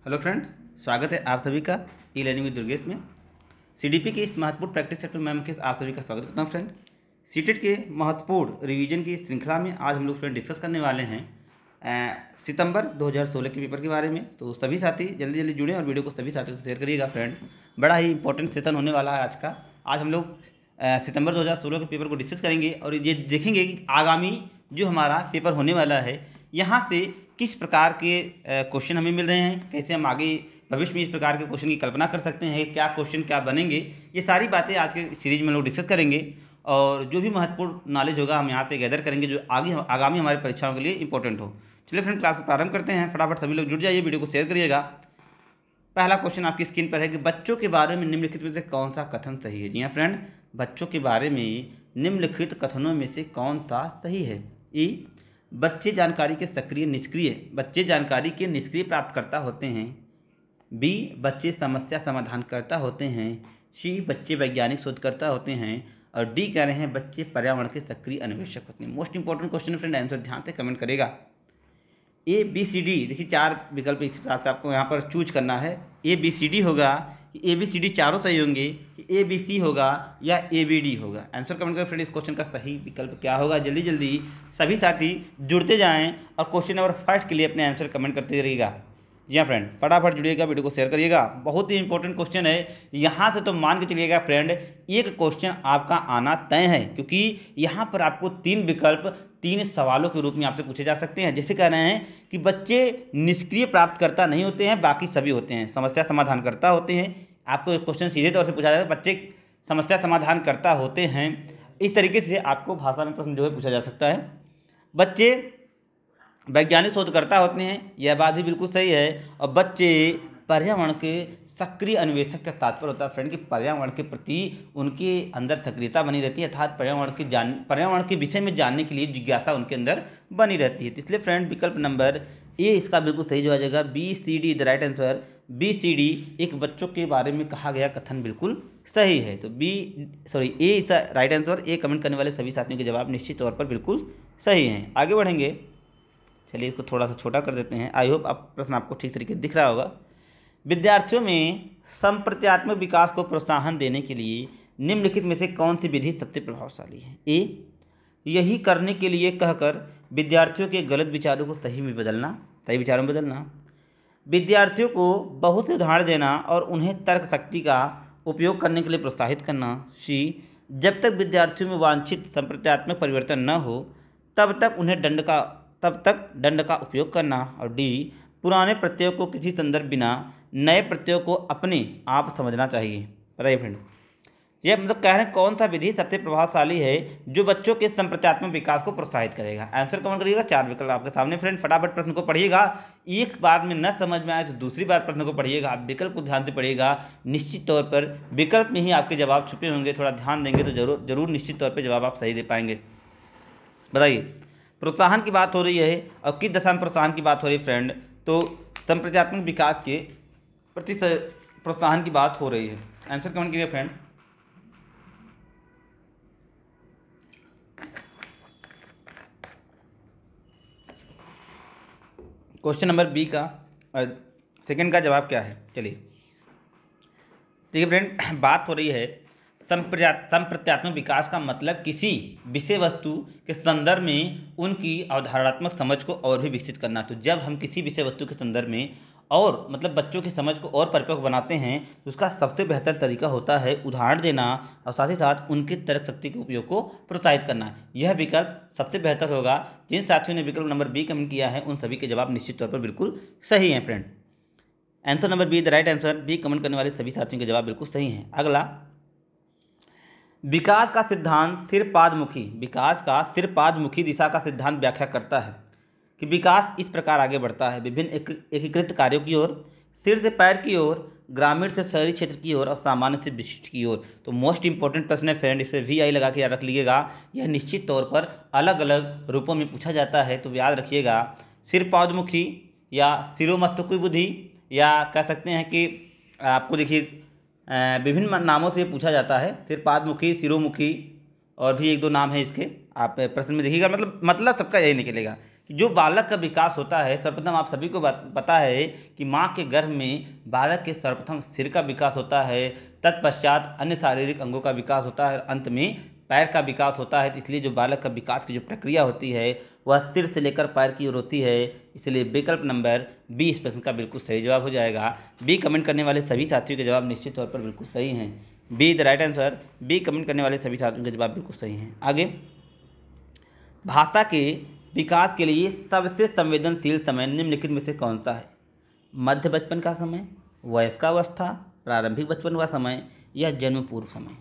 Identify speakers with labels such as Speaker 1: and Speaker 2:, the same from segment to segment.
Speaker 1: Hello friend, स्वागत है आप सभी का ई लर्निंग विद दुर्गेश में। सीडीपी के इस महत्वपूर्ण प्रैक्टिस सेट में मैं मुकेश आप सभी का स्वागत करता हूं। फ्रेंड, सीटेट के महत्वपूर्ण रिवीजन की श्रृंखला में आज हम लोग फ्रेंड डिस्कस करने वाले हैं सितंबर 2016 के पेपर के बारे में। तो सभी साथी जल्दी जल्दी जुड़ें और वीडियो को सभी साथियों से शेयर करिएगा। फ्रेंड, बड़ा ही इंपॉर्टेंट सेशन होने वाला है आज का। आज हम लोग सितंबर 2016 के पेपर को डिस्कस करेंगे और ये देखेंगे कि आगामी जो हमारा पेपर होने वाला है यहाँ से किस प्रकार के क्वेश्चन हमें मिल रहे हैं, कैसे हम आगे भविष्य में इस प्रकार के क्वेश्चन की कल्पना कर सकते हैं, क्या क्वेश्चन क्या बनेंगे, ये सारी बातें आज के सीरीज में लोग डिस्कस करेंगे। और जो भी महत्वपूर्ण नॉलेज होगा हम यहाँ पे गैदर करेंगे जो आगे आगामी हमारी परीक्षाओं के लिए इंपॉर्टेंट हो। चलिए फ्रेंड, क्लास को प्रारंभ करते हैं। फटाफट सभी लोग जुड़ जाइए, वीडियो को शेयर करिएगा। पहला क्वेश्चन आपकी स्क्रीन पर है कि बच्चों के बारे में निम्नलिखित में से कौन सा कथन सही है। जी हाँ फ्रेंड, बच्चों के बारे में निम्नलिखित कथनों में से कौन सा सही है। ई, बच्चे जानकारी के सक्रिय निष्क्रिय बच्चे जानकारी के निष्क्रिय प्राप्तकर्ता होते हैं। बी, बच्चे समस्या समाधानकर्ता होते हैं। सी, बच्चे वैज्ञानिक शोधकर्ता होते हैं। और डी कह रहे हैं बच्चे पर्यावरण के सक्रिय अन्वेषक होते हैं। Most important question friend, answer ध्यान से कमेंट करेगा। ए बी सी डी, देखिए 4 विकल्प इस हिसाब से आपको यहाँ पर चूज करना है। ए बी सी डी होगा कि ए बी सी डी चारों सही होंगे, कि ए बी सी होगा या ए बी डी होगा। आंसर कमेंट करें फ्रेंड, इस क्वेश्चन का सही विकल्प क्या होगा। जल्दी जल्दी सभी साथी जुड़ते जाएं और क्वेश्चन नंबर फर्स्ट के लिए अपने आंसर कमेंट करते रहिएगा। जी हाँ फ्रेंड, फटाफट जुड़िएगा, वीडियो को शेयर करिएगा। बहुत ही इंपॉर्टेंट क्वेश्चन है। यहाँ से तो मान के चलिएगा फ्रेंड, एक क्वेश्चन आपका आना तय है, क्योंकि यहाँ पर आपको 3 विकल्प 3 सवालों के रूप में आपसे पूछे जा सकते हैं। जैसे कह रहे हैं कि बच्चे निष्क्रिय प्राप्तकर्ता नहीं होते हैं, बाकी सभी होते हैं, समस्या समाधानकर्ता होते हैं। आपको एक क्वेश्चन सीधे तौर से पूछा जाएगा, बच्चे समस्या समाधानकर्ता होते हैं। इस तरीके से आपको भाषा में प्रश्न जो है पूछा जा सकता है। बच्चे वैज्ञानिक शोधकर्ता होते हैं, यह बात भी बिल्कुल सही है। और बच्चे पर्यावरण के सक्रिय अन्वेषक का तात्पर्य होता है फ्रेंड कि पर्यावरण के प्रति उनके अंदर सक्रियता बनी रहती है, अर्थात पर्यावरण के विषय में जानने के लिए जिज्ञासा उनके अंदर बनी रहती है। तो इसलिए फ्रेंड विकल्प नंबर ए इसका बिल्कुल सही जो आ जाएगा। B C D the right answer. B C D एक बच्चों के बारे में कहा गया कथन बिल्कुल सही है। तो A is the right answer. A comment करने वाले सभी साथियों के जवाब निश्चित तौर पर बिल्कुल सही हैं। आगे बढ़ेंगे, चलिए इसको थोड़ा सा छोटा कर देते हैं। आई होप आप प्रश्न आपको ठीक तरीके से दिख रहा होगा। विद्यार्थियों में संप्रत्यात्मक विकास को प्रोत्साहन देने के लिए निम्नलिखित में से कौन सी विधि सबसे प्रभावशाली है। ए, यही करने के लिए कहकर विद्यार्थियों के गलत विचारों को सही विचारों में बदलना। विद्यार्थियों को बहुत से उदाहरण देना और उन्हें तर्क शक्ति का उपयोग करने के लिए प्रोत्साहित करना। सी, जब तक विद्यार्थियों में वांछित संप्रत्यात्मक परिवर्तन न हो तब तक दंड का उपयोग करना। और डी, पुराने प्रत्ययों को किसी संदर्भ बिना नए प्रत्ययों को अपने आप समझना चाहिए। बताइए फ्रेंड, ये मतलब कह रहे हैं कौन सा विधि सबसे प्रभावशाली है जो बच्चों के संप्रत्यात्मक विकास को प्रोत्साहित करेगा। आंसर कमेंट करिएगा। 4 विकल्प आपके सामने फ्रेंड, फटाफट प्रश्न को पढ़िएगा। एक बार में न समझ में आए तो दूसरी बार प्रश्न को पढ़िएगा, आप विकल्प को ध्यान से पढ़िएगा। निश्चित तौर पर विकल्प में ही आपके जवाब छुपे होंगे, थोड़ा ध्यान देंगे तो जरूर निश्चित तौर पर जवाब आप सही दे पाएंगे। बताइए, प्रोत्साहन की बात हो रही है और किस दशा में प्रोत्साहन की बात हो रही है फ्रेंड, तो संप्रत्यात्मक विकास के प्रति प्रोत्साहन की बात हो रही है। आंसर कमेंट कीजिए फ्रेंड। क्वेश्चन नंबर बी का सेकंड का जवाब क्या है। चलिए देखिए फ्रेंड, बात हो रही है संप्रत्यात्मक विकास का मतलब किसी विषय वस्तु के संदर्भ में उनकी अवधारणात्मक समझ को और भी विकसित करना। तो जब हम किसी विषय वस्तु के संदर्भ में और मतलब बच्चों की समझ को और परिपक्व बनाते हैं तो उसका सबसे बेहतर तरीका होता है उदाहरण देना और साथ ही साथ उनके तर्क शक्ति के उपयोग को प्रोत्साहित करना। यह विकल्प सबसे बेहतर होगा। जिन साथियों ने विकल्प नंबर बी कमेंट किया है उन सभी के जवाब निश्चित तौर पर बिल्कुल सही हैं friend. Answer number B the right answer. B comment करने वाले सभी साथियों के जवाब बिल्कुल सही हैं। अगला, विकास का सिरपादमुखी दिशा का सिद्धांत व्याख्या करता है कि विकास इस प्रकार आगे बढ़ता है, विभिन्न एकीकृत कार्यों की ओर, सिर से पैर की ओर, ग्रामीण से शहरी क्षेत्र की ओर और सामान्य से विशिष्ट की ओर। तो मोस्ट इंपॉर्टेंट प्रश्न है फ्रेंड, इसे VI लगा के याद रख लीजिएगा। यह निश्चित तौर पर अलग अलग रूपों में पूछा जाता है, तो याद रखिएगा। सिरपादमुखी या सिरोमस्तकी बुद्धि, या कह सकते हैं कि आपको देखिए विभिन्न नामों से पूछा जाता है। सिरपादमुखी, सिरोमुखी और भी 1-2 नाम है इसके, आप प्रश्न में देखिएगा। मतलब सबका यही निकलेगा जो बालक का विकास होता है, सर्वप्रथम आप सभी को पता है कि माँ के गर्भ में बालक के सर्वप्रथम सिर का विकास होता है, तत्पश्चात अन्य शारीरिक अंगों का विकास होता है, अंत में पैर का विकास होता है। तो इसलिए जो बालक का विकास की जो प्रक्रिया होती है वह सिर से लेकर पैर की ओर होती है। इसलिए विकल्प नंबर बी इस प्रश्न का बिल्कुल सही जवाब हो जाएगा। बी कमेंट करने वाले सभी साथियों के जवाब निश्चित तौर पर बिल्कुल सही हैं। B the right answer. B comment करने वाले सभी साथियों के जवाब बिल्कुल सही हैं। आगे, भाषा के विकास के लिए सबसे संवेदनशील समय निम्नलिखित में से कौन सा है? मध्य बचपन का समय, वयस्कावस्था, प्रारंभिक बचपन का समय या जन्म पूर्व समय?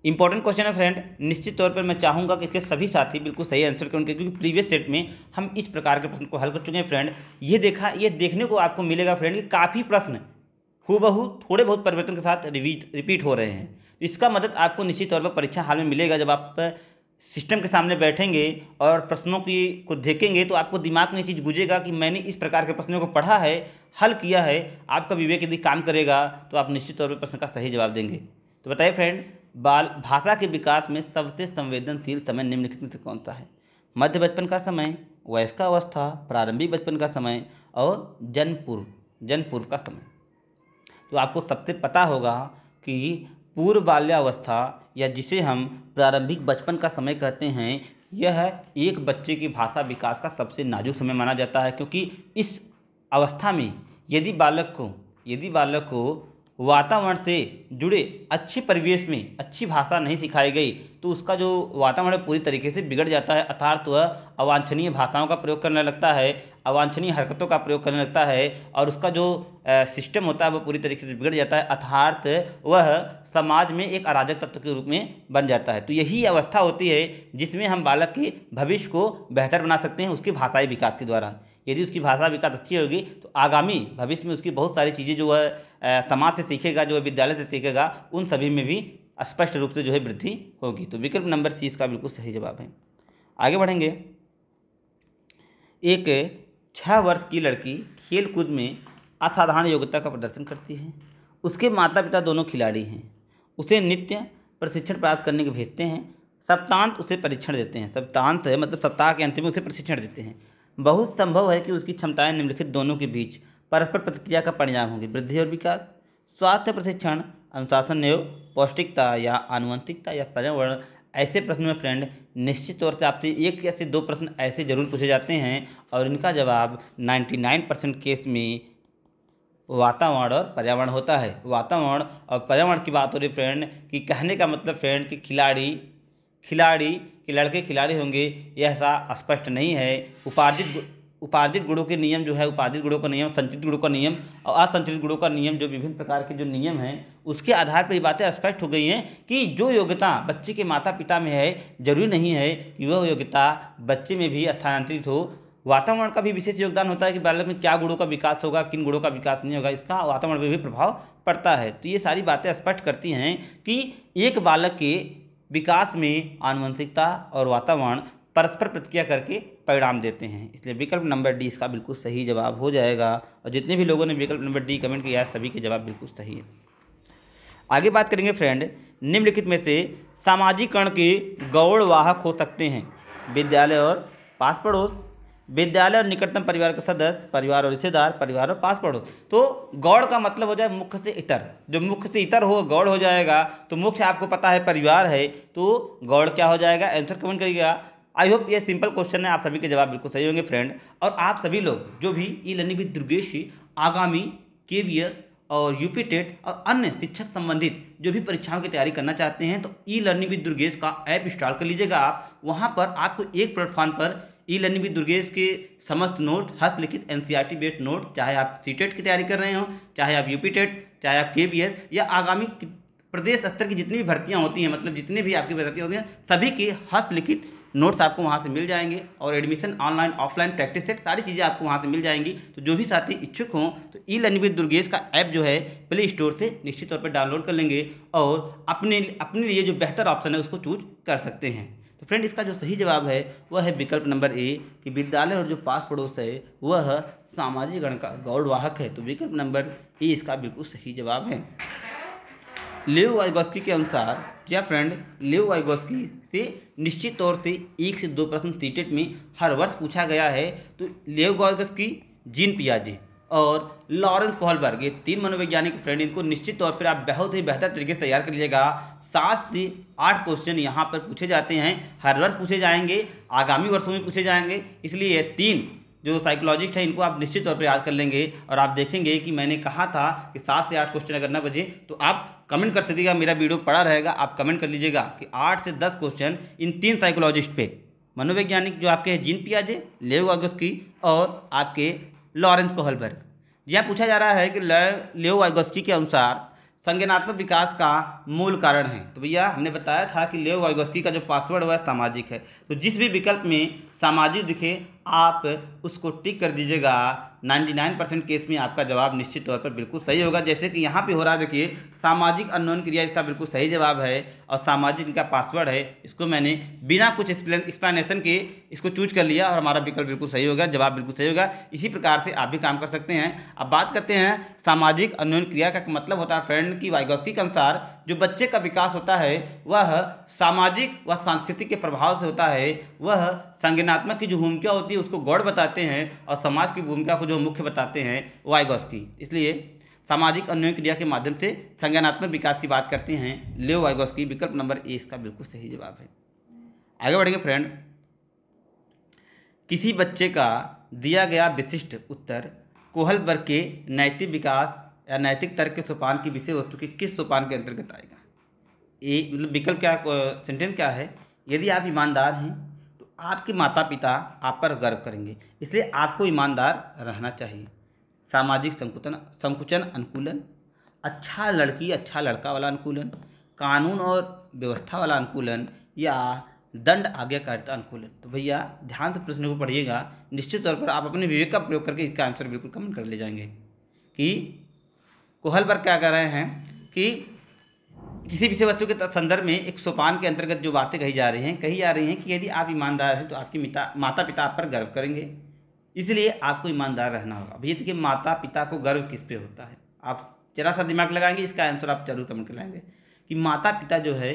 Speaker 1: इंपॉर्टेंट क्वेश्चन है फ्रेंड। निश्चित तौर पर मैं चाहूँगा कि इसके सभी साथी बिल्कुल सही आंसर करें, क्योंकि प्रीवियस सेट में हम इस प्रकार के प्रश्न को हल कर चुके हैं फ्रेंड। ये देखने को आपको मिलेगा फ्रेंड कि काफ़ी प्रश्न हूबहू थोड़े बहुत परिवर्तन के साथ रिपीट हो रहे हैं। तो इसका मदद आपको निश्चित तौर पर परीक्षा हाल में मिलेगा। जब आप सिस्टम के सामने बैठेंगे और प्रश्नों को देखेंगे तो आपको दिमाग में ये चीज़ गुजेगा कि मैंने इस प्रकार के प्रश्नों को पढ़ा है, हल किया है। आपका विवेक यदि काम करेगा तो आप निश्चित तौर पर प्रश्न का सही जवाब देंगे। तो बताइए फ्रेंड, भाषा के विकास में सबसे संवेदनशील समय निम्नलिखित में से कौन सा है? मध्य बचपन का समय, वयस्कावस्था, प्रारंभिक बचपन का समय और जन्म पूर्व का समय। तो आपको सबसे पता होगा कि पूर्व बाल्यावस्था या जिसे हम प्रारंभिक बचपन का समय कहते हैं, यह एक बच्चे की भाषा विकास का सबसे नाजुक समय माना जाता है, क्योंकि इस अवस्था में यदि बालक को वातावरण से जुड़े अच्छे परिवेश में अच्छी भाषा नहीं सिखाई गई तो उसका जो वातावरण पूरी तरीके से बिगड़ जाता है, अर्थात वह अवांछनीय भाषाओं का प्रयोग करने लगता है, अवांछनीय हरकतों का प्रयोग करने लगता है और उसका जो सिस्टम होता है वह पूरी तरीके से बिगड़ जाता है, अर्थात वह समाज में एक अराजक तत्व के रूप में बन जाता है। तो यही अवस्था होती है जिसमें हम बालक के भविष्य को बेहतर बना सकते हैं उसके भाषाई विकास के द्वारा। यदि उसकी भाषा विकास अच्छी होगी तो आगामी भविष्य में उसकी बहुत सारी चीज़ें जो वह समाज से सीखेगा, जो विद्यालय से सीखेगा, उन सभी में भी स्पष्ट रूप से जो है वृद्धि होगी। तो विकल्प नंबर सी इसका बिल्कुल सही जवाब है। आगे बढ़ेंगे। एक 6 वर्ष की लड़की खेल कूद में असाधारण योग्यता का प्रदर्शन करती है। उसके माता पिता दोनों खिलाड़ी हैं। उसे नित्य प्रशिक्षण प्राप्त करने के भेजते हैं। सप्तांत उसे परीक्षण देते हैं। सप्तांत है मतलब सप्ताह के अंत में उसे प्रशिक्षण देते हैं। बहुत संभव है कि उसकी क्षमताएं निम्नलिखित दोनों के बीच परस्पर प्रतिक्रिया का परिणाम होंगी: वृद्धि और विकास, स्वास्थ्य प्रशिक्षण, अनुशासन एवं पौष्टिकता या आनुवंशिकता या पर्यावरण। ऐसे प्रश्न में फ्रेंड निश्चित तौर से आपसे एक या से दो प्रश्न ऐसे जरूर पूछे जाते हैं और इनका जवाब 99% केस में वातावरण और पर्यावरण होता है। वातावरण और पर्यावरण की बात हो रही फ्रेंड, कि कहने का मतलब फ्रेंड कि लड़के खिलाड़ी होंगे यह ऐसा स्पष्ट नहीं है। उपार्जित गुणों के नियम जो है, उपार्जित गुणों का नियम, संचित गुणों का नियम और असंचित गुणों का नियम, जो विभिन्न प्रकार के जो नियम हैं उसके आधार पर ये बातें स्पष्ट हो गई हैं कि जो योग्यता बच्चे के माता पिता में है जरूरी नहीं है कि वह योग्यता बच्चे में भी स्थानांतरित हो। वातावरण का भी विशेष योगदान होता है कि बालक में क्या गुणों का विकास होगा, किन गुणों का विकास नहीं होगा, इसका वातावरण पर भी प्रभाव पड़ता है। तो ये सारी बातें स्पष्ट करती हैं कि एक बालक के विकास में आनुवंशिकता और वातावरण परस्पर प्रतिक्रिया करके परिणाम देते हैं। इसलिए विकल्प नंबर डी इसका बिल्कुल सही जवाब हो जाएगा। और जितने भी लोगों ने विकल्प नंबर डी कमेंट किया है सभी के जवाब बिल्कुल सही है। आगे बात करेंगे फ्रेंड, निम्नलिखित में से सामाजिकरण के गौड़ वाहक हो सकते हैं: विद्यालय और पास पड़ोस, विद्यालय और निकटतम परिवार का सदस्य, परिवार और रिश्तेदार, परिवार और पास पड़ोस। तो गौड़ का मतलब हो जाए मुख्य से इतर। जो मुख्य से इतर हो गौड़ हो जाएगा। तो मुख्य आपको पता है परिवार है, तो गौड़ क्या हो जाएगा? आंसर कमेंट करिएगा। आई होप ये सिंपल क्वेश्चन है, आप सभी के जवाब बिल्कुल सही होंगे फ्रेंड। और आप सभी लोग जो भी ई लर्निंग विद दुर्गेश की आगामी KVS और यूपी टेट और अन्य शिक्षक संबंधित जो भी परीक्षाओं की तैयारी करना चाहते हैं तो ई लर्निंग विद दुर्गेश का ऐप इंस्टॉल कर लीजिएगा आप। वहाँ पर आपको एक प्लेटफॉर्म पर ई लर्निंग विद दुर्गेश के समस्त नोट, हस्तलिखित NCERT बेस्ड नोट, चाहे आप CTET की तैयारी कर रहे हो, चाहे आप यूपी टेट, चाहे आप KVS या आगामी प्रदेश स्तर की जितनी भी भर्तियाँ होती हैं, मतलब जितने भी आपकी भर्तियाँ होती हैं सभी के हस्तलिखित नोट्स आपको वहाँ से मिल जाएंगे। और admission online offline practice set सारी चीज़ें आपको वहाँ से मिल जाएंगी। तो जो भी साथी इच्छुक हों तो ई लर्निंग विद दुर्गेश का ऐप जो है प्ले स्टोर से निश्चित तौर पर डाउनलोड कर लेंगे और अपने लिए जो बेहतर ऑप्शन है उसको चूज कर सकते हैं। तो फ्रेंड इसका जो सही जवाब है वह है विकल्प नंबर ए कि विद्यालय और जो पास पड़ोस है वह सामाजिक गण का गौड़ वाहक है। तो विकल्प नंबर ए इसका बिल्कुल सही जवाब है। लियो वाइगोस्की के अनुसार, जी हाँ फ्रेंड, लियो वाइगोस्की से निश्चित तौर से 1 से 2 प्रश्न सीटेट में हर वर्ष पूछा गया है। तो लियो वाइगोस्की, जीन पियाजे और लॉरेंस कोहलबर्ग, ये 3 मनोवैज्ञानिक फ्रेंड, इनको निश्चित तौर पर आप बहुत ही बेहतर तरीके से तैयार कर लीजिएगा। 7 से 8 क्वेश्चन यहाँ पर पूछे जाते हैं, हर वर्ष पूछे जाएंगे, आगामी वर्षों में पूछे जाएंगे। इसलिए ये 3 जो साइकोलॉजिस्ट हैं इनको आप निश्चित तौर पर याद कर लेंगे। और आप देखेंगे कि मैंने कहा था कि 7 से 8 क्वेश्चन अगर न बचे तो आप कमेंट कर सकिएगा, मेरा वीडियो पड़ा रहेगा, आप कमेंट कर लीजिएगा कि 8 से 10 क्वेश्चन इन 3 साइकोलॉजिस्ट पे, मनोवैज्ञानिक जो आपके हैं जीन पियाजे, लियो वाइगोस्की और आपके लॉरेंस कोहलबर्ग। यहाँ पूछा जा रहा है कि लियो वाइगोस्की के अनुसार संज्ञानात्मक विकास का मूल कारण है। तो भैया हमने बताया था कि लियो वाइगोस्की का जो पासवर्ड हुआ है सामाजिक है। तो जिस भी विकल्प में सामाजिक दिखे आप उसको टिक कर दीजिएगा। 99% केस में आपका जवाब निश्चित तौर पर बिल्कुल सही होगा। जैसे कि यहाँ पे हो रहा है, देखिए सामाजिक अननोन क्रिया इसका बिल्कुल सही जवाब है और सामाजिक इनका पासवर्ड है। इसको मैंने बिना कुछ एक्सप्लेनेशन के इसको चूज कर लिया और हमारा विकल्प बिल्कुल सही होगा, जवाब बिल्कुल सही होगा। इसी प्रकार से आप भी काम कर सकते हैं। अब बात करते हैं सामाजिक अननोन क्रिया का मतलब होता है फ्रेंड कि वाइगोस्की के अनुसार जो बच्चे का विकास होता है वह सामाजिक व सांस्कृतिक के प्रभाव से होता है। वह संज्ञानात्मक की जो भूमिका होती है उसको गौड़ बताते हैं और समाज की भूमिका को जो मुख्य बताते हैं वाइगोस्की। इसलिए सामाजिक अन्वयन क्रिया के माध्यम से संज्ञानात्मक विकास की बात करते हैं लियो वाइगोस्की। विकल्प नंबर ए इसका बिल्कुल सही जवाब है। आगे बढ़ेंगे फ्रेंड। किसी बच्चे का दिया गया विशिष्ट उत्तर कोहलबर्ग के नैतिक विकास या नैतिक तर्क के सोपान की विषय वस्तु के किस सोपान के अंतर्गत आएगा? ए मतलब विकल्प क्या, सेंटेंस क्या है? यदि आप ईमानदार हैं तो आपके माता पिता आप पर गर्व करेंगे, इसलिए आपको ईमानदार रहना चाहिए। सामाजिक संकुचन अनुकूलन, अच्छा लड़की अच्छा लड़का वाला अनुकूलन, कानून और व्यवस्था वाला अनुकूलन या दंड आज्ञाकारिता अनुकूलन। तो भैया ध्यान से प्रश्न को पढ़िएगा, निश्चित तौर पर आप अपने विवेक का प्रयोग करके इसका आंसर बिल्कुल कमेंट कर ले जाएंगे कि कोहलबर्ग क्या कर रहे हैं कि किसी विषय वस्तु के संदर्भ में एक सोपान के अंतर्गत जो बातें कही जा रही हैं कि यदि आप ईमानदार हैं तो आपके माता पिता आप पर गर्व करेंगे, इसलिए आपको ईमानदार रहना होगा। भैया देखिए माता पिता को गर्व किस पे होता है, आप जरा सा दिमाग लगाएंगे, इसका आंसर आप जरूर कमेंट कर लाएंगे कि माता पिता जो है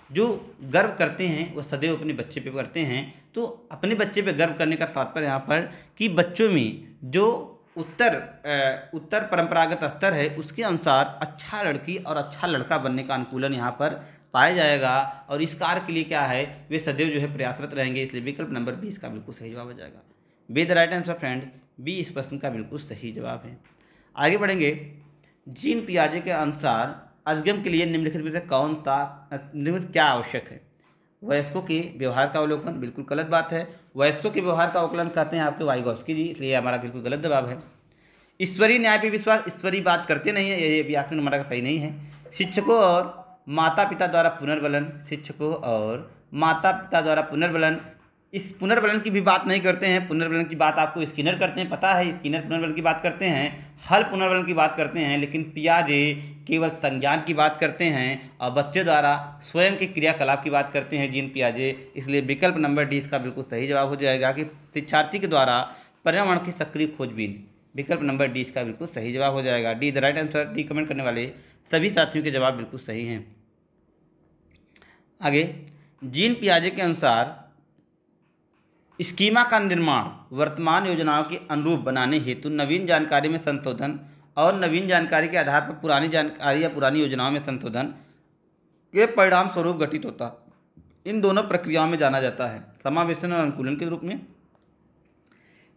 Speaker 1: जो गर्व करते हैं वह सदैव अपने बच्चे पे करते हैं। तो अपने बच्चे पे गर्व करने का तात्पर्य यहाँ पर कि बच्चों में जो उत्तर परंपरागत स्तर है उसके अनुसार अच्छा लड़की और अच्छा लड़का बनने का अनुकूलन यहाँ पर पाया जाएगा और इस कार्य के लिए क्या है वे सदैव जो है प्रयासरत रहेंगे। इसलिए विकल्प नंबर 20 का बिल्कुल सही जवाब हो जाएगा। B the right answer friend, B इस प्रश्न का बिल्कुल सही जवाब है। आगे बढ़ेंगे। जीन पियाजे के अनुसार अधिगम के लिए निम्नलिखित में से कौन सा निम्नलिखित क्या आवश्यक है? वयस्कों के व्यवहार का अवलोकन, बिल्कुल गलत बात है। वयस्कों के व्यवहार का अवलोकन कहते हैं आपके वाइगोस्की जी, इसलिए हमारा बिल्कुल गलत जवाब है। ईश्वरीय न्याय पे विश्वास, ईश्वरीय बात करते नहीं है, ये व्याकरण हमारा सही नहीं है। शिक्षकों और माता पिता द्वारा पुनर्बलन, शिक्षकों और माता पिता द्वारा पुनर्बलन, इस पुनर्बलन की भी बात नहीं करते हैं। पुनर्बलन की बात आपको स्किनर करते हैं, पता है स्किनर पुनर्बलन की बात करते हैं, हल पुनर्बलन की बात करते हैं, लेकिन पियाजे केवल संज्ञान की बात करते हैं और बच्चे द्वारा स्वयं के क्रियाकलाप की बात करते हैं जीन पियाजे। इसलिए विकल्प नंबर डी इसका बिल्कुल सही जवाब हो जाएगा कि शिक्षार्थी के द्वारा पर्यावरण की सक्रिय खोजबीन। विकल्प नंबर डी इसका बिल्कुल सही जवाब हो जाएगा। D the right answer. D comment करने वाले सभी साथियों के जवाब बिल्कुल सही हैं। आगे, जीन पियाजे के अनुसार स्कीमा का निर्माण वर्तमान योजनाओं के अनुरूप बनाने हेतु नवीन जानकारी में संशोधन और नवीन जानकारी के आधार पर पुरानी जानकारी या पुरानी योजनाओं में संशोधन के परिणाम स्वरूप गठित होता है। इन दोनों प्रक्रियाओं में जाना जाता है समावेशन और अनुकूलन के रूप में,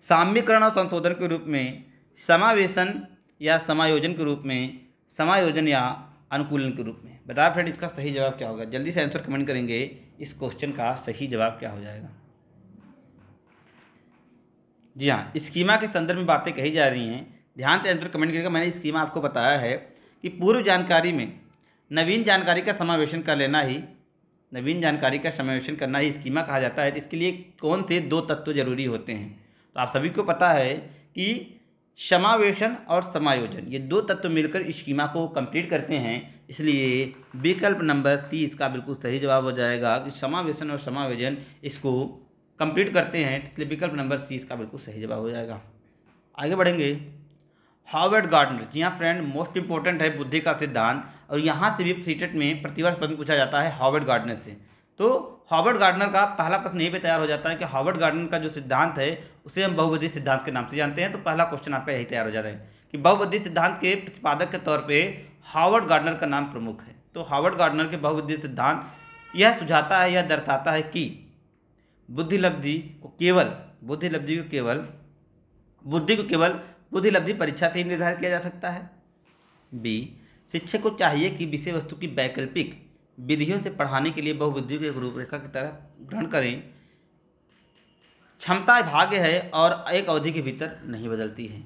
Speaker 1: साम्यीकरण और संशोधन के रूप में, समावेशन या समायोजन के रूप में, समायोजन या अनुकूलन के रूप में। बताया फ्रेंड इसका सही जवाब क्या होगा? जल्दी से आंसर कमेंट करेंगे, इस क्वेश्चन का सही जवाब क्या हो जाएगा? जी हाँ, स्कीमा के संदर्भ में बातें कही जा रही हैं, ध्यान से आंसर कमेंट करिएगा। मैंने स्कीमा आपको बताया है कि पूर्व जानकारी में नवीन जानकारी का समावेशन कर लेना ही, नवीन जानकारी का समावेशन करना ही स्कीमा कहा जाता है। तो इसके लिए कौन से 2 तत्व जरूरी होते हैं? तो आप सभी को पता है कि समावेशन और समायोजन, ये 2 तत्व मिलकर स्कीमा को कंप्लीट करते हैं। इसलिए विकल्प नंबर सी इसका बिल्कुल सही जवाब हो जाएगा कि समावेशन और समायोजन इसको कंप्लीट करते हैं। इसलिए विकल्प नंबर सी इसका बिल्कुल सही जवाब हो जाएगा। आगे बढ़ेंगे। हॉवर्ड गार्डनर, जी हाँ फ्रेंड, मोस्ट इंपॉर्टेंट है बुद्धि का सिद्धांत, और यहाँ से भी सीटेट में प्रतिवर्ष प्रश्न पूछा जाता है हॉवर्ड गार्डनर से। तो हॉवर्ड गार्डनर का पहला प्रश्न यहीं पे तैयार हो जाता है कि हॉवर्ड गार्डनर का जो सिद्धांत है उसे हम बहुविधि सिद्धांत के नाम से जानते हैं। तो पहला क्वेश्चन आपका यही तैयार हो जाता है कि बहुविधि सिद्धांत के प्रतिपादक के तौर पे हॉवर्ड गार्डनर का नाम प्रमुख है। तो हॉवर्ड गार्डनर के बहुविधि सिद्धांत यह सुझाता है, यह दर्शाता है कि बुद्धि को केवल बुद्धि लब्धि परीक्षा से ही निर्धारित किया जा सकता है। बी, शिक्षक को चाहिए कि विषय वस्तु की वैकल्पिक विधियों से पढ़ाने के लिए बहुबुद्धि को एक रूपरेखा की तरह ग्रहण करें। क्षमता भाग्य है और एक अवधि के भीतर नहीं बदलती है।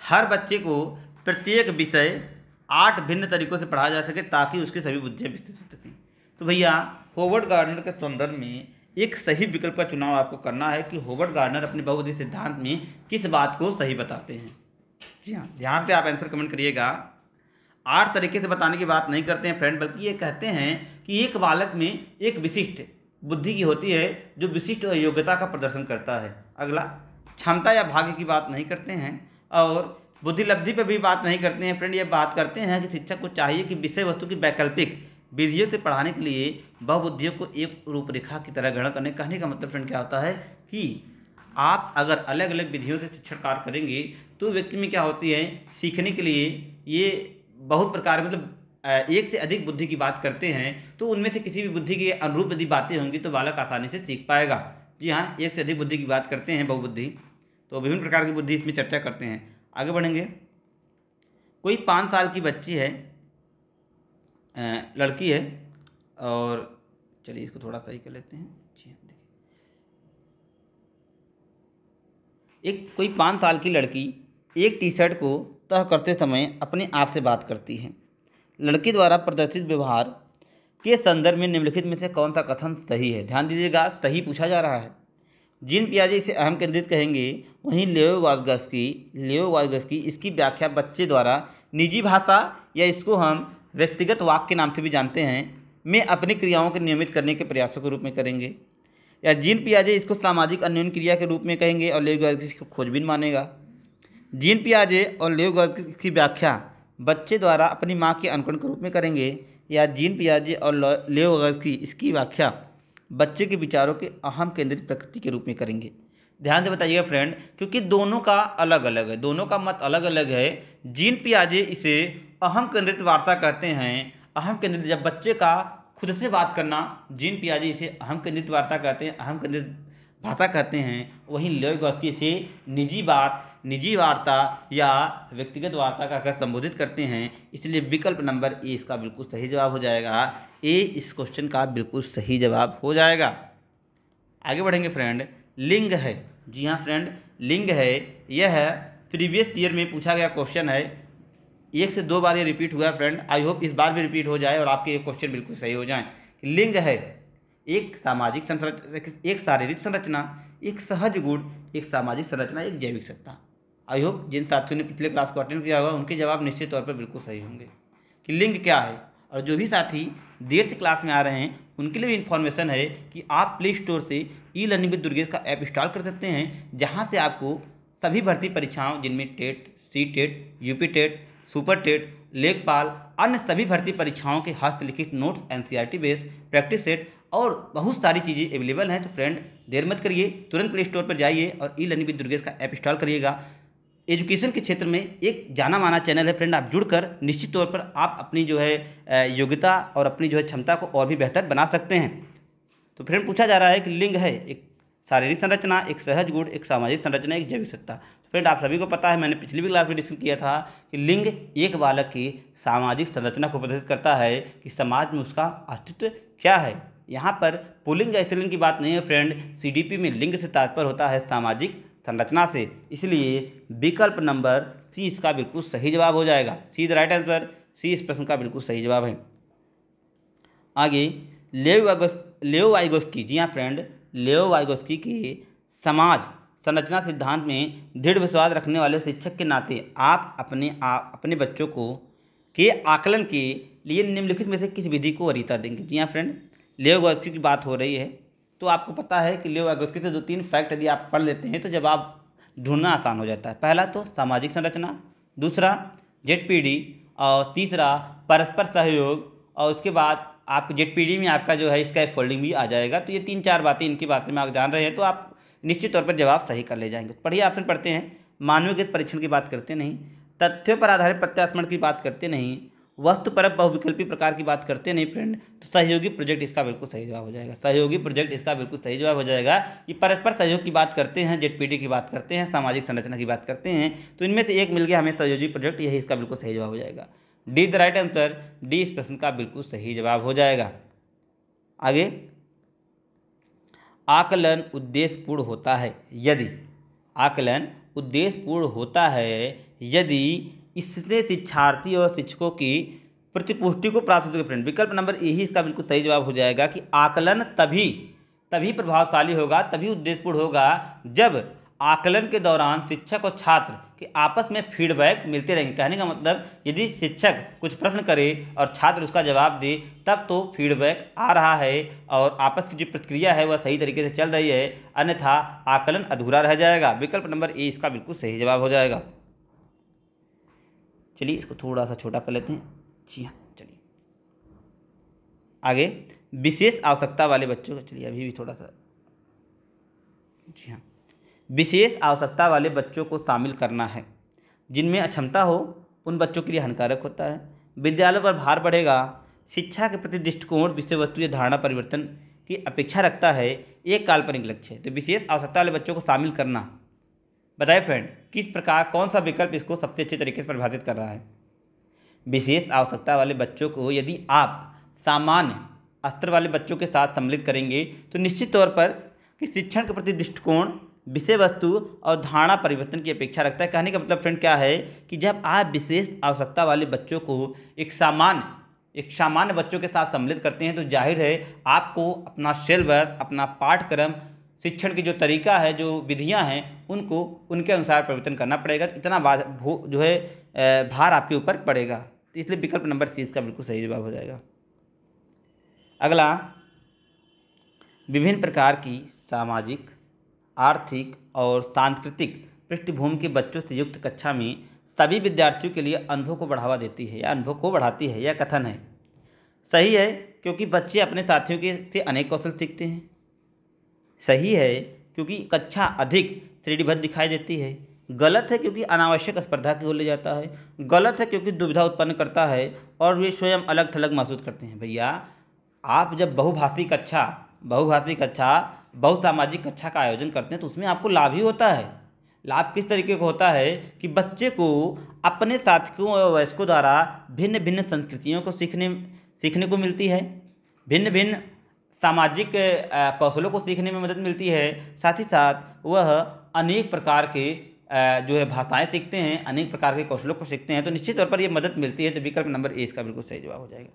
Speaker 1: हर बच्चे को प्रत्येक विषय 8 भिन्न तरीकों से पढ़ाया जा सके ताकि उसकी सभी बुद्धियाँ विकसित हो सकें। तो भैया हॉवर्ड गार्डनर के संदर्भ में एक सही विकल्प का चुनाव आपको करना है कि हॉवर्ड गार्डनर अपने बहुबुद्धि सिद्धांत में किस बात को सही बताते हैं। जी हाँ, ध्यान से आप आंसर कमेंट करिएगा। 8 तरीके से बताने की बात नहीं करते हैं फ्रेंड, बल्कि ये कहते हैं कि एक बालक में एक विशिष्ट बुद्धि की होती है जो विशिष्ट योग्यता का प्रदर्शन करता है। अगला, क्षमता या भाग्य की बात नहीं करते हैं और बुद्धि लब्धि पर भी बात नहीं करते हैं फ्रेंड। ये बात करते हैं कि शिक्षक को चाहिए कि विषय वस्तु की वैकल्पिक विधियों से पढ़ाने के लिए बहुबुद्धियों को एक रूपरेखा की तरह ग्रहण करने। कहने का मतलब फ्रेंड क्या होता है कि आप अगर अलग अलग विधियों से शिक्षण कार्य करेंगे तो व्यक्ति में क्या होती है, सीखने के लिए ये बहुत प्रकार मतलब एक से अधिक बुद्धि की बात करते हैं, तो उनमें से किसी भी बुद्धि के अनुरूप यदि बातें होंगी तो बालक आसानी से सीख पाएगा। जी हाँ, एक से अधिक बुद्धि की बात करते हैं बहुबुद्धि, तो विभिन्न प्रकार की बुद्धि इसमें चर्चा करते हैं। आगे बढ़ेंगे। कोई 5 साल की बच्ची है, लड़की है, और चलिए इसको थोड़ा सही कर लेते हैं। जी हाँ, देखिए कोई 5 साल की लड़की एक टी शर्ट को तह करते समय अपने आप से बात करती है। लड़की द्वारा प्रदर्शित व्यवहार के संदर्भ में निम्नलिखित में से कौन सा कथन सही है। ध्यान दीजिएगा, सही पूछा जा रहा है। जीन पियाजे इसे अहम केंद्रित कहेंगे, वहीं लियो वाइगोत्स्की इसकी व्याख्या बच्चे द्वारा निजी भाषा या इसको हम व्यक्तिगत वाक्य के नाम से भी जानते हैं में अपनी क्रियाओं को नियमित करने के प्रयासों के रूप में करेंगे। या जीन पियाजे इसको सामाजिक अन्योन्य क्रिया के रूप में कहेंगे और लियो वाइगोत्स्की इसको खोजबीन मानेगा। जीन पियाजे और लियो वाइगोत्स्की की व्याख्या बच्चे द्वारा अपनी माँ के अनुकरण के रूप में करेंगे। या जीन पियाजे और लियो वाइगोत्स्की इसकी व्याख्या बच्चे के विचारों के अहम केंद्रित प्रकृति के रूप में करेंगे। ध्यान से बताइएगा फ्रेंड, क्योंकि दोनों का अलग अलग है, दोनों का मत अलग अलग है। जीन पियाजे इसे अहम केंद्रित वार्ता कहते हैं। अहम केंद्रित, जब बच्चे का खुद से बात करना, जीन पियाजे इसे अहम केंद्रित वार्ता कहते हैं, अहम केंद्रित भाषा कहते हैं। वहीं लियो वाइगोत्स्की इसे निजी बात, निजी वार्ता या व्यक्तिगत वार्ता का कर संबोधित करते हैं। इसलिए विकल्प नंबर ए इसका बिल्कुल सही जवाब हो जाएगा। ए इस क्वेश्चन का बिल्कुल सही जवाब हो जाएगा। आगे बढ़ेंगे फ्रेंड। लिंग है, जी हाँ फ्रेंड, लिंग है। यह प्रीवियस ईयर में पूछा गया क्वेश्चन है। 1 से 2 बार ये रिपीट हुआ है फ्रेंड। आई होप इस बार भी रिपीट हो जाए और आपके ये क्वेश्चन बिल्कुल सही हो जाएं। लिंग है एक सामाजिक संरचना, एक शारीरिक संरचना, एक सहज गुण, एक सामाजिक संरचना, एक जैविक सत्ता। आई होप जिन साथियों ने पिछले क्लास को अटेंड किया होगा उनके जवाब निश्चित तौर पर बिल्कुल सही होंगे कि लिंग क्या है। और जो भी साथी देर से क्लास में आ रहे हैं उनके लिए भी इन्फॉर्मेशन है कि आप प्ले स्टोर से ई लर्निंग विद दुर्गेश का ऐप इंस्टॉल कर सकते हैं, जहां से आपको सभी भर्ती परीक्षाओं जिनमें TET, C TET, UP TET, super TET, लेखपाल, अन्य सभी भर्ती परीक्षाओं के हस्तलिखित notes, NCERT base, practice set और बहुत सारी चीज़ें अवेलेबल हैं। तो फ्रेंड देर मत करिए, तुरंत प्ले स्टोर पर जाइए और ई लर्निंग विद दुर्गेश का ऐप इंस्टॉल करिएगा। एजुकेशन के क्षेत्र में एक जाना माना चैनल है फ्रेंड। आप जुड़कर निश्चित तौर पर आप अपनी जो है योग्यता और अपनी जो है क्षमता को और भी बेहतर बना सकते हैं। तो फ्रेंड पूछा जा रहा है कि लिंग है एक शारीरिक संरचना, एक सहज गुण, एक सामाजिक संरचना, एक जैविक सत्ता। तो फ्रेंड आप सभी को पता है, मैंने पिछली भी क्लास में डिस्कस किया था कि लिंग एक बालक की सामाजिक संरचना को प्रदर्शित करता है कि समाज में उसका अस्तित्व क्या है। यहाँ पर पुल्लिंग या स्त्रीलिंग की बात नहीं है फ्रेंड। सीडीपी में लिंग से तात्पर्य होता है सामाजिक संरचना से। इसलिए विकल्प नंबर सी इसका बिल्कुल सही जवाब हो जाएगा। सी द राइट आंसर, सी इस प्रश्न का बिल्कुल सही जवाब है। आगे लियो वाइगोत्स्की, जी हाँ फ्रेंड, लियो वाइगोत्स्की के समाज संरचना सिद्धांत में दृढ़ विश्वास रखने वाले शिक्षक के नाते आप अपने बच्चों को के आकलन के लिए निम्नलिखित में से किस विधि को वरीयता देंगे। जी हाँ फ्रेंड, लियो वाइगोत्स्की की बात हो रही है तो आपको पता है कि लियो वाइगोत्स्की से 2-3 फैक्ट यदि आप पढ़ लेते हैं तो जवाब ढूंढना आसान हो जाता है। पहला तो सामाजिक संरचना, दूसरा ZPD, और तीसरा परस्पर सहयोग, और उसके बाद आप ZPD में आपका जो है स्काई फोल्डिंग भी आ जाएगा। तो ये 3-4 बातें, इनकी बातें में आप जान रहे हैं तो आप निश्चित तौर पर जवाब सही कर ले जाएंगे। पढ़िए ऑप्शन पढ़ते हैं। मानवीकृत परीक्षण की बात करते नहीं, तथ्यों पर आधारित प्रत्यास्मरण की बात करते नहीं, वस्तुपरक बहुविकल्पी प्रकार की बात करते नहीं फ्रेंड। तो सहयोगी प्रोजेक्ट इसका बिल्कुल सही जवाब हो जाएगा। सहयोगी प्रोजेक्ट इसका बिल्कुल सही जवाब हो जाएगा। ये परस्पर सहयोग की बात करते हैं, ZPD की बात करते हैं, सामाजिक संरचना की बात करते हैं। तो इनमें से एक मिल गया हमें सहयोगी प्रोजेक्ट, यही इसका बिल्कुल सही जवाब हो जाएगा। D the right answer, D इस प्रश्न का बिल्कुल सही जवाब हो जाएगा। आगे, आकलन उद्देश्यपूर्ण होता है यदि, आकलन उद्देश्यपूर्ण होता है यदि इससे शिक्षार्थी और शिक्षकों की प्रतिपुष्टि को प्राप्त होती है फ्रेंड। विकल्प नंबर ए ही इसका बिल्कुल सही जवाब हो जाएगा कि आकलन तभी प्रभावशाली होगा, तभी उद्देश्यपूर्ण होगा जब आकलन के दौरान शिक्षक और छात्र के आपस में फीडबैक मिलते रहेंगे। कहने का मतलब यदि शिक्षक कुछ प्रश्न करे और छात्र उसका जवाब दे तब तो फीडबैक आ रहा है और आपस की जो प्रक्रिया है वह सही तरीके से चल रही है, अन्यथा आकलन अधूरा रह जाएगा। विकल्प नंबर ए इसका बिल्कुल सही जवाब हो जाएगा। चलिए इसको थोड़ा सा छोटा कर लेते हैं। जी हाँ, चलिए आगे, विशेष आवश्यकता वाले बच्चों का, चलिए अभी भी थोड़ा सा, जी हाँ, विशेष आवश्यकता वाले बच्चों को शामिल करना है जिनमें अक्षमता हो, उन बच्चों के लिए हानिकारक होता है। विद्यालयों पर भार बढ़ेगा, शिक्षा के प्रति दृष्टिकोण, विषय वस्तु या धारणा परिवर्तन की अपेक्षा रखता है, एक काल्पनिक लक्ष्य है। तो विशेष आवश्यकता वाले बच्चों को शामिल करना, बताइए फ्रेंड किस प्रकार, कौन सा विकल्प इसको सबसे अच्छे तरीके से परिभाषित कर रहा है। विशेष आवश्यकता वाले बच्चों को यदि आप सामान्य स्तर वाले बच्चों के साथ सम्मिलित करेंगे तो निश्चित तौर पर कि शिक्षण के प्रति दृष्टिकोण, विषय वस्तु और धारणा परिवर्तन की अपेक्षा रखता है। कहने का मतलब फ्रेंड क्या है कि जब आप विशेष आवश्यकता वाले बच्चों को एक सामान्य बच्चों के साथ सम्मिलित करते हैं तो जाहिर है आपको अपना सिलेबस, अपना पाठ्यक्रम, शिक्षण की जो तरीका है, जो विधियां हैं, उनको उनके अनुसार परिवर्तन करना पड़ेगा। इतना जो है भार आपके ऊपर पड़ेगा। तो इसलिए विकल्प नंबर सी इसका बिल्कुल सही जवाब हो जाएगा। अगला, विभिन्न प्रकार की सामाजिक, आर्थिक और सांस्कृतिक पृष्ठभूमि के बच्चों से युक्त कक्षा में सभी विद्यार्थियों के लिए अनुभव को बढ़ावा देती है या अनुभव को बढ़ाती है, यह कथन है। सही है, क्योंकि बच्चे अपने साथियों के से अनेक कौशल सीखते हैं। सही है, क्योंकि कक्षा अधिक श्रेणीबद्ध दिखाई देती है। गलत है, क्योंकि अनावश्यक स्पर्धा की ओर ले जाता है। गलत है, क्योंकि दुविधा उत्पन्न करता है और वे स्वयं अलग थलग महसूस करते हैं। भैया, आप जब बहुभाषी कक्षा, बहुसामाजिक कक्षा का आयोजन करते हैं तो उसमें आपको लाभ ही होता है। लाभ किस तरीके का होता है कि बच्चे को अपने साथियों और वयस्कों द्वारा भिन्न भिन्न संस्कृतियों को सीखने को मिलती है, भिन्न भिन्न सामाजिक कौशलों को सीखने में मदद मिलती है। साथ ही साथ वह अनेक प्रकार के जो है भाषाएं सीखते हैं, अनेक प्रकार के कौशलों को सीखते हैं। तो निश्चित तौर पर यह मदद मिलती है। तो विकल्प नंबर ए इसका बिल्कुल सही जवाब हो जाएगा।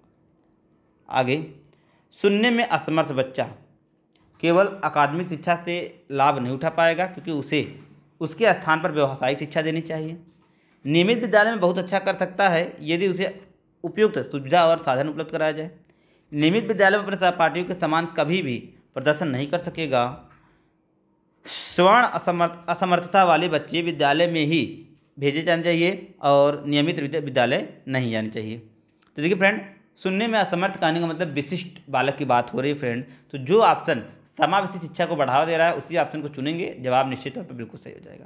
Speaker 1: आगे, सुनने में असमर्थ बच्चा केवल अकादमिक शिक्षा से लाभ नहीं उठा पाएगा, क्योंकि उसे उसके स्थान पर व्यावसायिक शिक्षा देनी चाहिए। नियमित विद्यालय में बहुत अच्छा कर सकता है यदि उसे उपयुक्त सुविधा और साधन उपलब्ध कराया जाए। नियमित विद्यालय में अपने सहपाठियों के समान कभी भी प्रदर्शन नहीं कर सकेगा। स्वर्ण असमर्थता वाले बच्चे विद्यालय में ही भेजे जाने चाहिए और नियमित विद्यालय नहीं जाने चाहिए। तो देखिए फ्रेंड, सुनने में असमर्थ कहने का मतलब विशिष्ट बालक की बात हो रही है फ्रेंड। तो जो ऑप्शन समावेशी शिक्षा को बढ़ावा दे रहा है उसी ऑप्शन को चुनेंगे, जवाब निश्चित तौर पर बिल्कुल सही हो जाएगा।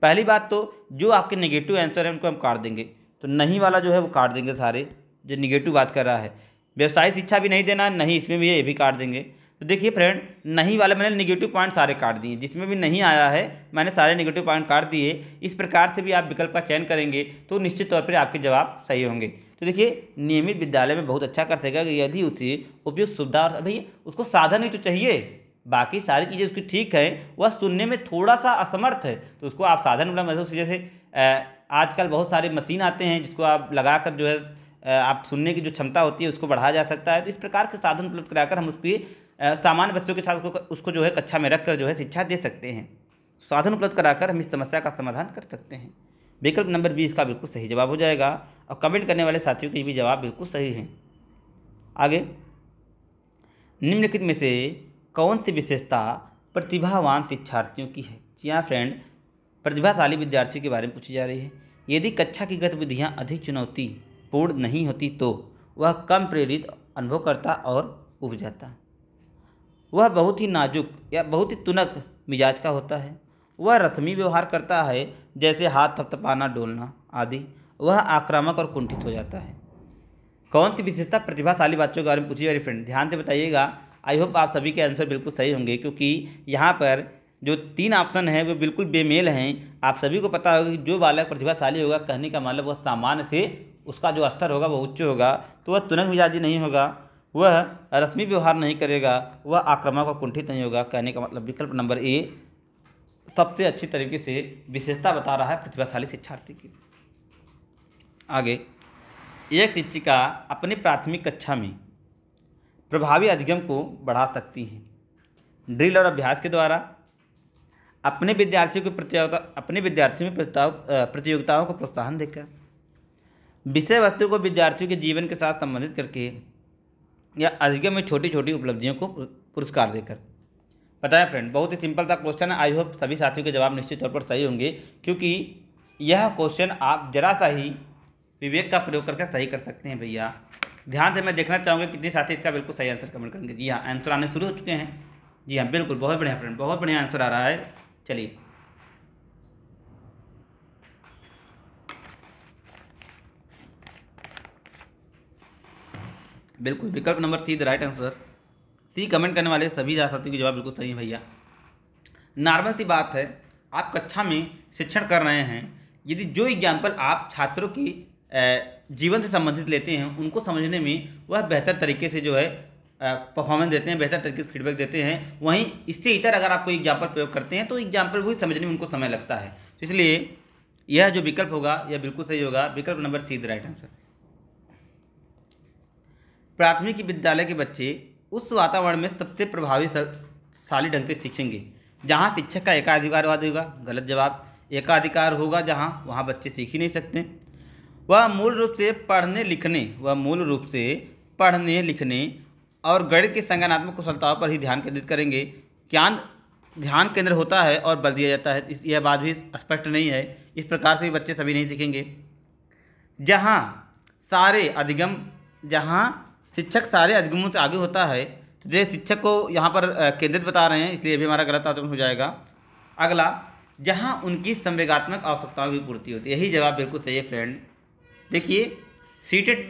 Speaker 1: पहली बात तो जो आपके नेगेटिव आंसर है उनको हम काट देंगे, तो नहीं वाला जो है वो काट देंगे सारे, जो नेगेटिव बात कर रहा है। व्यवसायिक शिक्षा भी नहीं देना, नहीं इसमें भी ये भी काट देंगे। तो देखिए फ्रेंड, नहीं वाले मैंने नेगेटिव पॉइंट सारे काट दिए, जिसमें भी नहीं आया है मैंने सारे नेगेटिव पॉइंट काट दिए। इस प्रकार से भी आप विकल्प का चयन करेंगे तो निश्चित तौर पर आपके जवाब सही होंगे। तो देखिए, नियमित विद्यालय में बहुत अच्छा कर सकेगा यदि उसे उपयुक्त सुविधा, और भाई उसको साधन ही तो चाहिए, बाकी सारी चीज़ें उसकी ठीक है, वह सुनने में थोड़ा सा असमर्थ है तो उसको आप साधन मतलब जैसे आजकल बहुत सारे मशीन आते हैं जिसको आप लगाकर जो है आप सुनने की जो क्षमता होती है उसको बढ़ाया जा सकता है। तो इस प्रकार के साधन उपलब्ध कराकर हम उसकी सामान्य बच्चों के साथ उसको जो है कक्षा में रखकर जो है शिक्षा दे सकते हैं। साधन उपलब्ध कराकर हम इस समस्या का समाधान कर सकते हैं। विकल्प नंबर 20 का बिल्कुल सही जवाब हो जाएगा और कमेंट करने वाले साथियों के भी जवाब बिल्कुल सही हैं। आगे, निम्नलिखित में से कौन सी विशेषता प्रतिभावान शिक्षार्थियों की है? जी हाँ फ्रेंड, प्रतिभाशाली विद्यार्थियों के बारे में पूछी जा रही है। यदि कक्षा की गतिविधियाँ अधिक चुनौतीपूर्ण नहीं होती तो वह कम प्रेरित अनुभव करता और उब जाता। वह बहुत ही नाजुक या बहुत ही तुनक मिजाज का होता है। वह रस्मी व्यवहार करता है, जैसे हाथ थपथपाना, डोलना आदि। वह आक्रामक और कुंठित हो जाता है। कौन सी विशेषता प्रतिभाशाली बच्चों के बारे में पूछी जा रही फ्रेंड, ध्यान से बताइएगा। आई होप आप सभी के आंसर बिल्कुल सही होंगे, क्योंकि यहाँ पर जो 3 ऑप्शन हैं वो बिल्कुल बेमेल हैं। आप सभी को पता होगा कि जो बालक प्रतिभाशाली होगा, कहने का मतलब वह सामान्य से उसका जो स्तर होगा वो उच्च होगा, तो वह तुनक मिजाजी नहीं होगा, वह रस्मी व्यवहार नहीं करेगा, वह आक्रामक और कुंठित नहीं होगा। कहने का मतलब विकल्प नंबर ए सबसे अच्छी तरीके से विशेषता बता रहा है प्रतिभाशाली शिक्षार्थी की। आगे, एक शिक्षिका अपनी प्राथमिक कक्षा में प्रभावी अधिगम को बढ़ा सकती है ड्रिल और अभ्यास के द्वारा, अपने विद्यार्थियों में प्रतियोगिताओं को प्रोत्साहन देकर, विषय वस्तु को विद्यार्थियों के जीवन के साथ संबंधित करके, या अधिगम में छोटी छोटी उपलब्धियों को पुरस्कार देकर। पता है फ्रेंड, बहुत ही सिंपल सा क्वेश्चन है। आई होप सभी साथियों के जवाब निश्चित तौर पर सही होंगे, क्योंकि यह क्वेश्चन आप जरा सा ही विवेक का प्रयोग करके सही कर सकते हैं भैया। ध्यान से मैं देखना चाहूँगा कितने साथी इसका बिल्कुल सही आंसर कमेंट करेंगे। जी हाँ, आंसर आने शुरू हो चुके हैं। जी हाँ, बिल्कुल, बहुत बढ़िया फ्रेंड, बहुत बढ़िया आंसर आ रहा है। चलिए, बिल्कुल विकल्प number C the right answer. C comment करने वाले सभी साथियों के जवाब बिल्कुल सही है भैया। नॉर्मल सी बात है, आप कक्षा में शिक्षण कर रहे हैं, यदि जो एग्जाम्पल आप छात्रों की जीवन से संबंधित लेते हैं, उनको समझने में वह बेहतर तरीके से जो है परफॉर्मेंस देते हैं, बेहतर तरीके से फीडबैक देते हैं। वहीं इससे इतर अगर आप कोई एग्जाम्पल प्रयोग करते हैं तो एग्जाम्पल वही समझने में उनको समय लगता है। तो इसलिए यह जो विकल्प होगा यह बिल्कुल सही होगा, विकल्प number C the right answer. प्राथमिक विद्यालय के बच्चे उस वातावरण में सबसे प्रभावशाली ढंग से सीखेंगे जहाँ शिक्षक का एकाधिकारवाद होगा। गलत जवाब। एकाधिकार होगा जहाँ, वहाँ बच्चे सीख ही नहीं सकते। वह मूल रूप से पढ़ने लिखने और गणित की संज्ञानात्मक कुशलताओं पर ही ध्यान केंद्रित करेंगे। ध्यान केंद्र होता है और बल दिया जाता है, यह बात भी स्पष्ट नहीं है। इस प्रकार से बच्चे सभी नहीं सीखेंगे। जहाँ शिक्षक सारे अधिगमों से आगे होता है, तो ये शिक्षक को यहाँ पर केंद्रित बता रहे हैं, इसलिए भी हमारा गलत आचरण हो जाएगा। अगला, जहाँ उनकी संवेगात्मक आवश्यकताओं की पूर्ति होती है। यही जवाब बिल्कुल सही है फ्रेंड। देखिए, सीटेट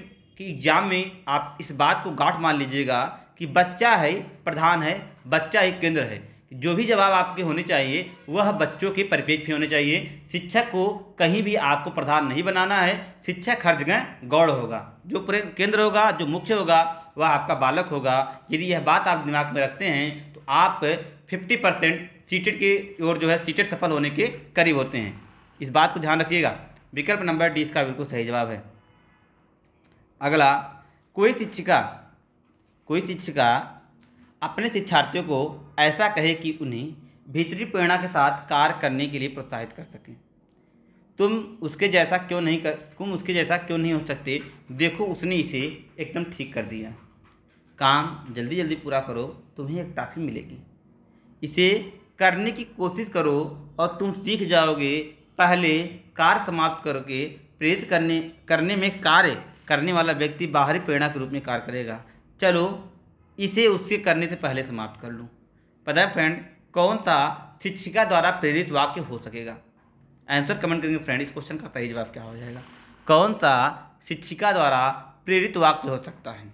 Speaker 1: की एग्जाम में आप इस बात को गांठ मान लीजिएगा कि बच्चा है प्रधान है, बच्चा ही केंद्र है। जो भी जवाब आपके होने चाहिए वह बच्चों के परिप्रेक्ष्य होने चाहिए। शिक्षक को कहीं भी आपको प्रधान नहीं बनाना है। शिक्षक हर जगह गौड़ होगा, जो केंद्र होगा, जो मुख्य होगा, वह आपका बालक होगा। यदि यह बात आप दिमाग में रखते हैं तो आप 50% सीटेट की ओर जो है सीटेट सफल होने के करीब होते हैं। इस बात को ध्यान रखिएगा। विकल्प नंबर डी इसका बिल्कुल सही जवाब है। अगला, कोई शिक्षिका अपने शिक्षार्थियों को ऐसा कहे कि उन्हें भीतरी प्रेरणा के साथ कार्य करने के लिए प्रोत्साहित कर सकें। तुम उसके जैसा क्यों नहीं हो सकते? देखो, उसने इसे एकदम ठीक कर दिया। काम जल्दी जल्दी पूरा करो, तुम्हें एक टॉफी मिलेगी। इसे करने की कोशिश करो और तुम सीख जाओगे। पहले कार्य समाप्त करके प्रेरित करने में कार्य करने वाला व्यक्ति बाहरी प्रेरणा के रूप में कार्य करेगा। चलो इसे उसके करने से पहले समाप्त कर लूँ। पता है फ्रेंड, कौन सा शिक्षिका द्वारा प्रेरित वाक्य हो सकेगा? आंसर कमेंट करेंगे फ्रेंड। इस क्वेश्चन का सही जवाब क्या हो जाएगा? कौन सा शिक्षिका द्वारा प्रेरित वाक्य हो सकता है?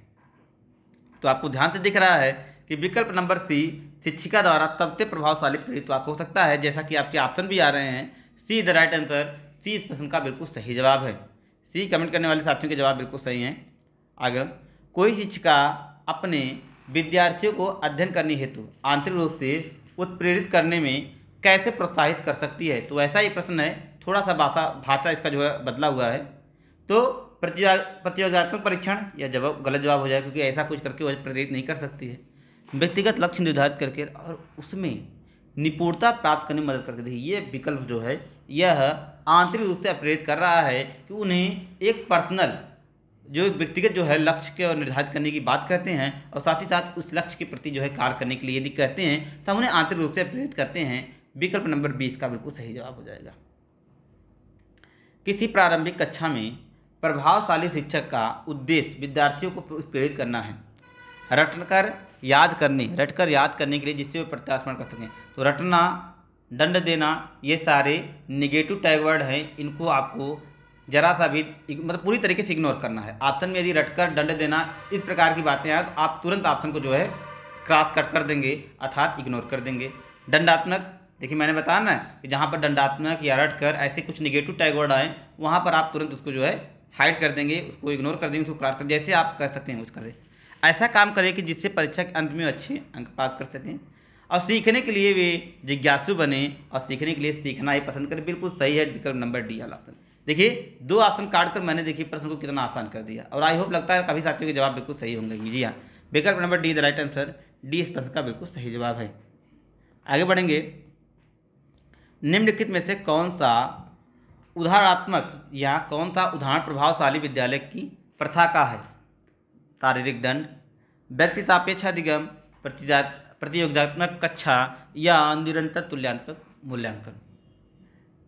Speaker 1: तो आपको ध्यान से दिख रहा है कि विकल्प नंबर सी शिक्षिका द्वारा सबसे प्रभावशाली प्रेरित वाक्य हो सकता है। जैसा कि आपके ऑप्शन भी आ रहे हैं, सी द राइट आंसर। सी इस प्रश्न का बिल्कुल सही जवाब है। सी कमेंट करने वाले साथियों के जवाब बिल्कुल सही हैं। आगे, कोई शिक्षिका अपने विद्यार्थियों को अध्ययन करने हेतु आंतरिक रूप से उत्प्रेरित करने में कैसे प्रोत्साहित कर सकती है? तो ऐसा ही प्रश्न है, थोड़ा सा भाषा इसका जो है बदला हुआ है। तो प्रतियोगितात्मक परीक्षण या जवाब गलत जवाब हो जाए, क्योंकि ऐसा कुछ करके वह प्रेरित नहीं कर सकती है। व्यक्तिगत लक्ष्य निर्धारित करके और उसमें निपुणता प्राप्त करने में मदद करके। देखिए, ये विकल्प जो है यह आंतरिक रूप से प्रेरित कर रहा है कि उन्हें एक पर्सनल जो व्यक्तिगत जो है लक्ष्य के निर्धारित करने की बात करते हैं, और साथ ही साथ उस लक्ष्य के प्रति जो है कार्य करने के लिए यदि कहते हैं तो हम उन्हें आंतरिक रूप से प्रेरित करते हैं। विकल्प नंबर 20 का बिल्कुल सही जवाब हो जाएगा। किसी प्रारंभिक कक्षा में प्रभावशाली शिक्षक का उद्देश्य विद्यार्थियों को प्रेरित करना है, रटकर याद करने के लिए, जिससे वे प्रत्यास्मरण कर सकें। तो रटना, दंड देना, ये सारे निगेटिव टैग वर्ड हैं, इनको आपको जरा सा भी मतलब पूरी तरीके से इग्नोर करना है। ऑप्शन में यदि रटकर, दंड देना, इस प्रकार की बातें आए तो आप तुरंत ऑप्शन को जो है क्रॉस कट कर देंगे, अर्थात इग्नोर कर देंगे। दंडात्मक, देखिए मैंने बताया ना कि जहाँ पर दंडात्मक या रटकर ऐसे कुछ निगेटिव टैग वर्ड आए वहाँ पर आप तुरंत उसको जो है हाइड कर देंगे, उसको इग्नोर कर देंगे, उसको क्रॉस कर, जैसे आप कर सकते हैं उस करें। ऐसा काम करें कि जिससे परीक्षा के अंत में अच्छे अंक प्राप्त कर सकें और सीखने के लिए वे जिज्ञासु बने और सीखने के लिए सीखना ही पसंद करें। बिल्कुल सही है विकल्प नंबर डी वाला ऑप्शन। देखिए 2 ऑप्शन काट कर मैंने देखिए प्रश्न को कितना आसान कर दिया और आई होप लगता है काफ़ी साथियों के जवाब बिल्कुल सही होंगे। जी हाँ, विकल्प number D the right answer, D इस प्रश्न का बिल्कुल सही जवाब है। आगे बढ़ेंगे। निम्नलिखित में से कौन सा उदाहरणात्मक या कौन सा उदाहरण प्रभावशाली विद्यालय की प्रथा का है? शारीरिक दंड, व्यक्ति सापेक्ष अधिगम, प्रतियोगितात्मक कक्षा या निरंतर तुल्यांक मूल्यांकन।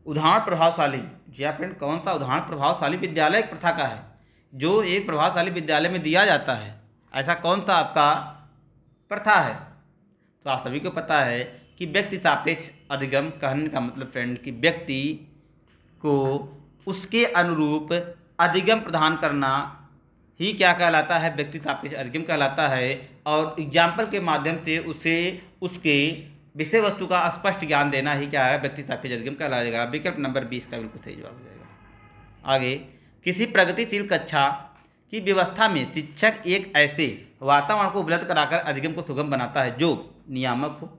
Speaker 1: उदाहरण प्रभावशाली, जी हाँ फ्रेंड, कौन सा उदाहरण प्रभावशाली विद्यालय की प्रथा का है जो एक प्रभावशाली विद्यालय में दिया जाता है? ऐसा कौन सा आपका प्रथा है? तो आप सभी को पता है कि व्यक्ति सापेक्ष अधिगम कहने का मतलब फ्रेंड कि व्यक्ति को उसके अनुरूप अधिगम प्रदान करना ही क्या कहलाता है? व्यक्ति सापेक्ष अधिगम कहलाता है। और एग्जाम्पल के माध्यम से उसे उसके विषय वस्तु का स्पष्ट ज्ञान देना ही क्या है? व्यक्ति सापेक्ष अधिगम कहलाएगा। विकल्प नंबर 20 का बिल्कुल सही जवाब हो जाएगा। आगे, किसी प्रगतिशील कक्षा की व्यवस्था में शिक्षक एक ऐसे वातावरण को उपलब्ध कराकर अधिगम को सुगम बनाता है जो नियामक हो,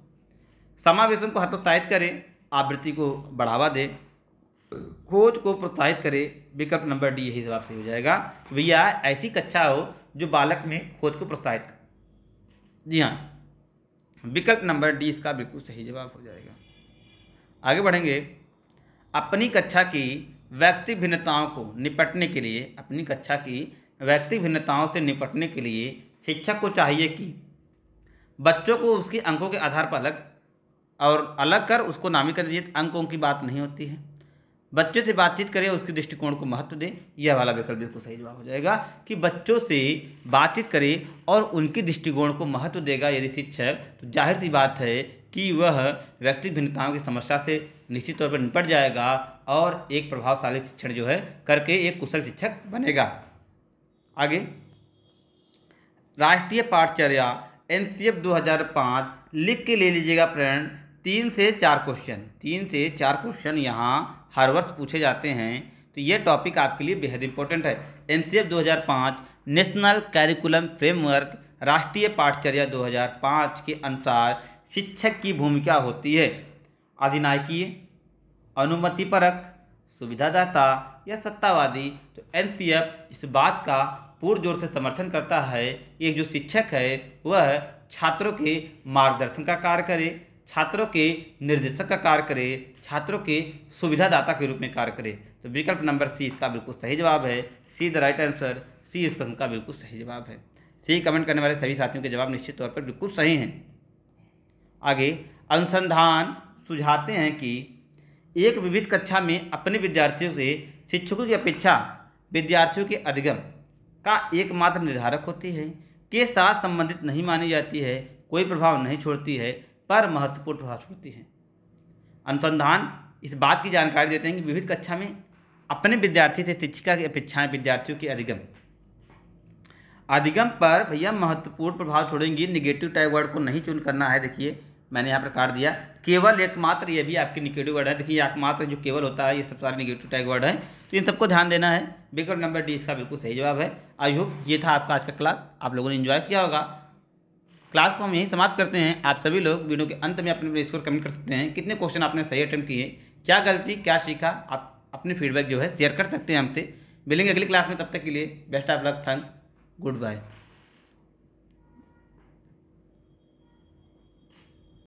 Speaker 1: समावेशन को हतोत्साहित करे, आवृत्ति को बढ़ावा दे, खोज को प्रोत्साहित करे। विकल्प नंबर डी यही जवाब सही हो जाएगा। भैया ऐसी कक्षा हो जो बालक में खोज को प्रोत्साहित करे। जी हाँ, विकल्प नंबर डी इसका बिल्कुल सही जवाब हो जाएगा। आगे बढ़ेंगे। अपनी कक्षा की व्यक्ति भिन्नताओं को निपटने के लिए, अपनी कक्षा की व्यक्ति भिन्नताओं से निपटने के लिए शिक्षक को चाहिए कि बच्चों को उसके अंकों के आधार पर अलग कर उसको नामीकरण दीजिए। अंकों की बात नहीं होती है, बच्चों से बातचीत करें, उसके दृष्टिकोण को महत्व दें। यह वाला विकल्प बिल्कुल सही जवाब हो जाएगा कि बच्चों से बातचीत करें और उनके दृष्टिकोण को महत्व देगा यदि शिक्षक, तो जाहिर सी बात है कि वह व्यक्ति भिन्नताओं की समस्या से निश्चित तौर पर निपट जाएगा और एक प्रभावशाली शिक्षण जो है करके एक कुशल शिक्षक बनेगा। आगे, राष्ट्रीय पाठचर्या NCF 2005 लिख के ले लीजिएगा फ्रेंड। 3 से 4 क्वेश्चन यहाँ हर वर्ष पूछे जाते हैं, तो ये टॉपिक आपके लिए बेहद इंपॉर्टेंट है। NCF 2005 नेशनल कैरिकुलम फ्रेमवर्क राष्ट्रीय पाठचर्या 2005 के अनुसार शिक्षक की भूमिका होती है अधिनायकीय, अनुमतिपरक, सुविधादाता या सत्तावादी। तो NCF इस बात का पूर्ण जोर से समर्थन करता है ये जो शिक्षक है वह छात्रों के मार्गदर्शन का कार्य करे, छात्रों के निर्देशक का कार्य करे, छात्रों के सुविधादाता के रूप में कार्य करे। तो विकल्प नंबर सी इसका बिल्कुल सही जवाब है। सी द राइट आंसर, सी इस प्रश्न का बिल्कुल सही जवाब है। सी कमेंट करने वाले सभी साथियों के जवाब निश्चित तौर पर बिल्कुल सही हैं। आगे, अनुसंधान सुझाते हैं कि एक विविध कक्षा में अपने विद्यार्थियों से शिक्षकों की अपेक्षा विद्यार्थियों के अधिगम का एकमात्र निर्धारक होती है, के साथ संबंधित नहीं मानी जाती है, कोई प्रभाव नहीं छोड़ती है, पर महत्वपूर्ण प्रभाव छोड़ती है। अनुसंधान इस बात की जानकारी देते हैं कि विविध कक्षा में अपने विद्यार्थी से शिक्षिका की अपेक्षाएं विद्यार्थियों के अधिगम पर भैया महत्वपूर्ण प्रभाव छोड़ेंगी। निगेटिव टैग वर्ड को नहीं चुन करना है। देखिए मैंने यहाँ पर काट दिया, केवल एकमात्र, ये भी आपके निगेटिव वर्ड है। देखिए एकमात्र जो केवल होता है ये सब सारे निगेटिव टैग वर्ड है, तो इन सबको ध्यान देना है। विकल्प नंबर डी इसका बिल्कुल सही जवाब है। आई होप ये था आपका आज का क्लास, आप लोगों ने एंजॉय किया होगा। क्लास को हम यहीं समाप्त करते हैं। आप सभी लोग वीडियो के अंत में अपने स्कोर कमेंट कर सकते हैं, कितने क्वेश्चन आपने सही अटेम्प्ट किए, क्या गलती क्या सीखा, आप अपने फीडबैक जो है शेयर कर सकते हैं हमसे। मिलेंगे अगली क्लास में, तब तक के लिए best of luck, thank, good bye.